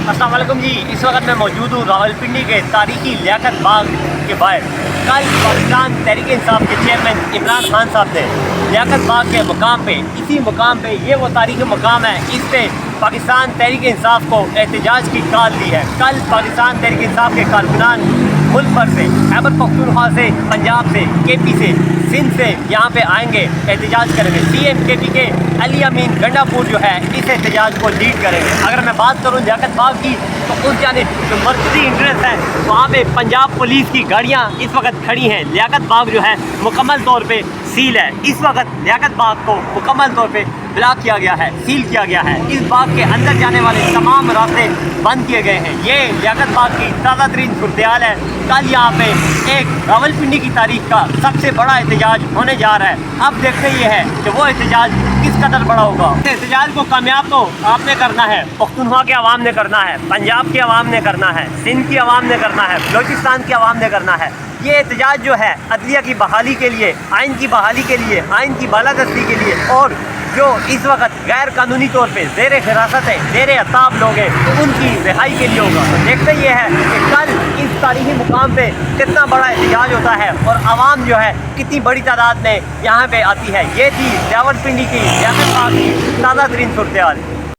अस्सलाम वालेकुम जी। इस वक्त मैं मौजूद हूँ रावलपिंडी के तारीखी लियाकत बाग के बाहर। कल पाकिस्तान तहरीक इंसाफ के चेयरमैन इमरान खान साहब ने लियाकत बाग के मुकाम पे, इसी मुकाम पे, ये वो तारीखी मुकाम है, इस पे पाकिस्तान तहरीक इंसाफ को एहतजाज की कॉल दी है। कल पाकिस्तान तहरीक इंसाफ के कारकुनान मुल्क भर से, खैबर पख्तूनख्वा से, पंजाब से, KP से, सिंध से यहाँ पे आएंगे, एहतजाज करेंगे। CM/KP के अली अमीन गंडापुर जो है इस एहतजाज को लीड करेंगे। अगर मैं बात करूँ लियाकत बाग की, तो उस जानिब जो मर्कज़ी इंट्रेंस है वहाँ पे पंजाब पुलिस की गाड़ियाँ इस वक्त खड़ी हैं। लियाकत बाग जो है मुकम्मल तौर पे सील है। इस वक्त लियाकत बाग को मुकम्मल तौर पे ब्लॉक किया गया है, सील किया गया है। इस बाग के अंदर जाने वाले तमाम रास्ते बंद किए गए हैं। ये लियाकत बाग की ताज़ा तरीन सूरत-ए-हाल है। कल यहाँ पे एक रावलपिंडी की तारीख का सबसे बड़ा एहतजाज होने जा रहा है। अब देखते ये है कि वो एहतजाज किस कदर बड़ा होगा। इस एहतजाज को कामयाब तो आपने करना है, पख्तूनख्वा के अवाम ने करना है, पंजाब के अवाम ने करना है, सिंध की अवाम ने करना है, बलोचिस्तान की अवाम ने करना है। ये एहतजाज जो है अदलिया की बहाली के लिए, आइन की बहाली के लिए, आइन की बालादस्ती के लिए, और जो इस वक्त गैर कानूनी तौर पे ज़ेर हिरासत है, ज़ेर अताब लोग हैं, तो उनकी रिहाई के लिए होगा। देखते ये है कि कल इस तारीखी मुकाम पे कितना बड़ा एहतजाज होता है और आवाम जो है कितनी बड़ी तादाद में यहाँ पे आती है। ये थी रावलपिंडी की लियाकत बाग की ताज़ा तरीन सूरत-ए-हाल।